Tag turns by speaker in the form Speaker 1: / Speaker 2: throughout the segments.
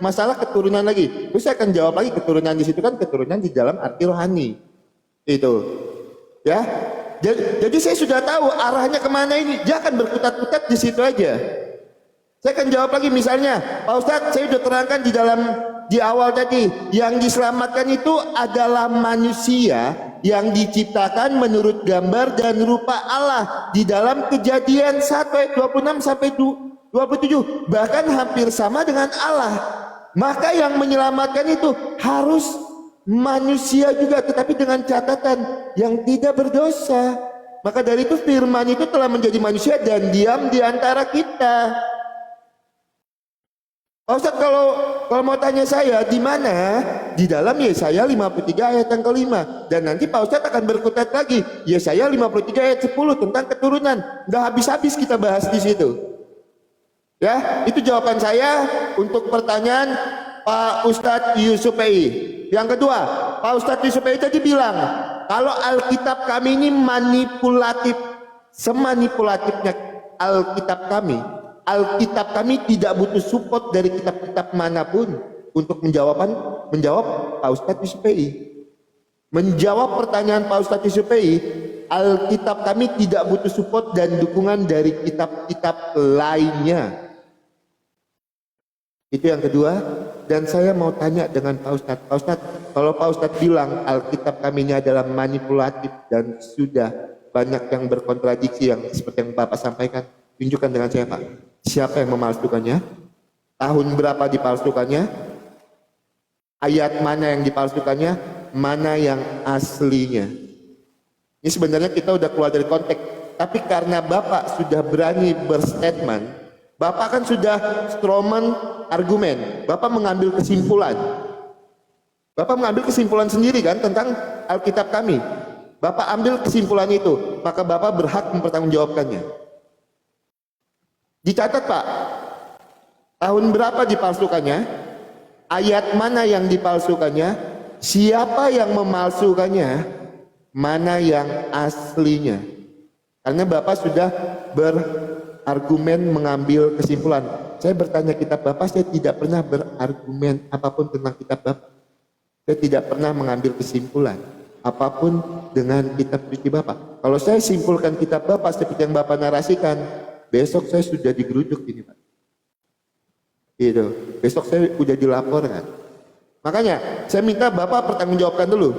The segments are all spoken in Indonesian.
Speaker 1: masalah keturunan lagi. Terus saya akan jawab lagi, keturunan di situ kan keturunan di dalam arti rohani. Itu. Ya. Jadi saya sudah tahu arahnya kemana ini. Dia akan berkutat-kutat di situ aja. Saya akan jawab lagi misalnya, Pak Ustadz, saya sudah terangkan di awal tadi, yang diselamatkan itu adalah manusia yang diciptakan menurut gambar dan rupa Allah di dalam Kejadian 1 ayat 26 sampai 27, bahkan hampir sama dengan Allah. Maka yang menyelamatkan itu harus manusia juga, tetapi dengan catatan yang tidak berdosa. Maka dari itu firman itu telah menjadi manusia dan diam di antara kita. Pak Ustadz, kalau mau tanya saya di mana? Di dalam Yesaya 53 ayat yang kelima. Dan nanti Pak Ustadz akan berkutat lagi. Yesaya 53 ayat 10 tentang keturunan. Nggak habis-habis kita bahas di situ. Ya, itu jawaban saya untuk pertanyaan Pak Ustadz Yusuf Pei. Yang kedua, Pak Ustadz Yusuf Pei tadi bilang, kalau Alkitab kami ini manipulatif, semanipulatifnya Alkitab kami tidak butuh support dari kitab-kitab manapun untuk menjawab Pak Ustadz Yusuf Pei. Menjawab pertanyaan Pak Ustadz Yusuf Pei, Alkitab kami tidak butuh support dan dukungan dari kitab-kitab lainnya. Itu yang kedua. Dan saya mau tanya dengan Pak Ustadz, kalau Pak Ustadz bilang Alkitab kami ini adalah manipulatif dan sudah banyak yang berkontradiksi yang seperti yang Bapak sampaikan, tunjukkan dengan saya Pak. Siapa yang memalsukannya? Tahun berapa dipalsukannya? Ayat mana yang dipalsukannya? Mana yang aslinya? Ini sebenarnya kita udah keluar dari konteks. Tapi karena Bapak sudah berani berstatement, Bapak kan sudah strawman argumen. Bapak mengambil kesimpulan. Bapak mengambil kesimpulan sendiri kan tentang Alkitab kami. Bapak ambil kesimpulan itu, maka Bapak berhak mempertanggungjawabkannya. Dicatat Pak, tahun berapa dipalsukannya, ayat mana yang dipalsukannya, siapa yang memalsukannya, mana yang aslinya. Karena Bapak sudah berargumen mengambil kesimpulan. Saya bertanya kitab Bapak, saya tidak pernah berargumen apapun tentang kitab Bapak. Saya tidak pernah mengambil kesimpulan apapun dengan kitab suci Bapak. Kalau saya simpulkan kitab Bapak seperti yang Bapak narasikan, besok saya sudah digeruduk ini Pak. Gitu. Besok saya sudah dilaporkan. Makanya saya minta Bapak pertanggungjawabkan dulu.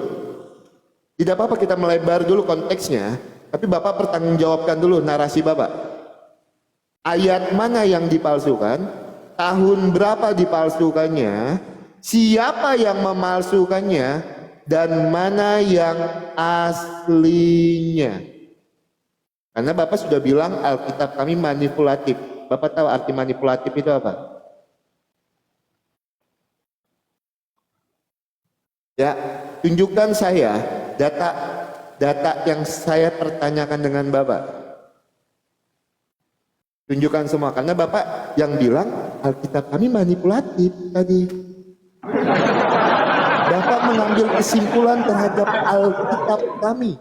Speaker 1: Tidak apa-apa kita melebar dulu konteksnya, tapi Bapak pertanggungjawabkan dulu narasi Bapak. Ayat mana yang dipalsukan, tahun berapa dipalsukannya, siapa yang memalsukannya, dan mana yang aslinya. Karena Bapak sudah bilang Alkitab kami manipulatif. Bapak tahu arti manipulatif itu apa? Ya, tunjukkan saya data yang saya pertanyakan dengan Bapak. Tunjukkan semua, karena Bapak yang bilang Alkitab kami manipulatif tadi. Bapak mengambil kesimpulan terhadap Alkitab kami.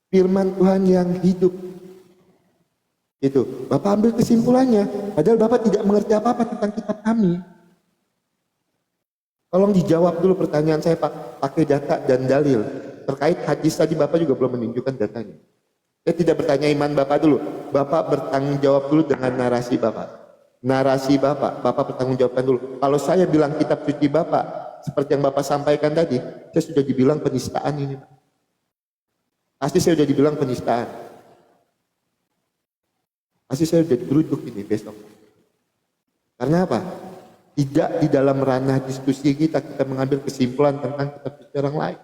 Speaker 1: Firman Tuhan yang hidup. Itu, Bapak ambil kesimpulannya, padahal Bapak tidak mengerti apa-apa tentang kitab kami. Tolong dijawab dulu pertanyaan saya Pak, pakai data dan dalil. Terkait hadis tadi Bapak juga belum menunjukkan datanya. Saya tidak bertanya iman Bapak dulu. Bapak bertanggung jawab dulu dengan narasi Bapak. Narasi Bapak bertanggung jawabkan dulu. Kalau saya bilang kitab suci Bapak, seperti yang Bapak sampaikan tadi, saya sudah dibilang penistaan ini Pak. Pasti saya sudah dibilang penistaan. Pasti saya sudah digeruduk ini besok. Karena apa? Tidak di dalam ranah diskusi kita mengambil kesimpulan tentang kitab suci orang lain.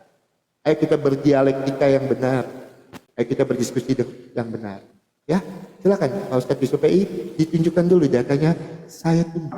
Speaker 1: Ayo kita berdialektika yang benar. Ayo kita berdiskusi yang benar. Ya, silakan Pak Ustadz Yusuf Pei, ditunjukkan dulu datanya. Saya tunggu.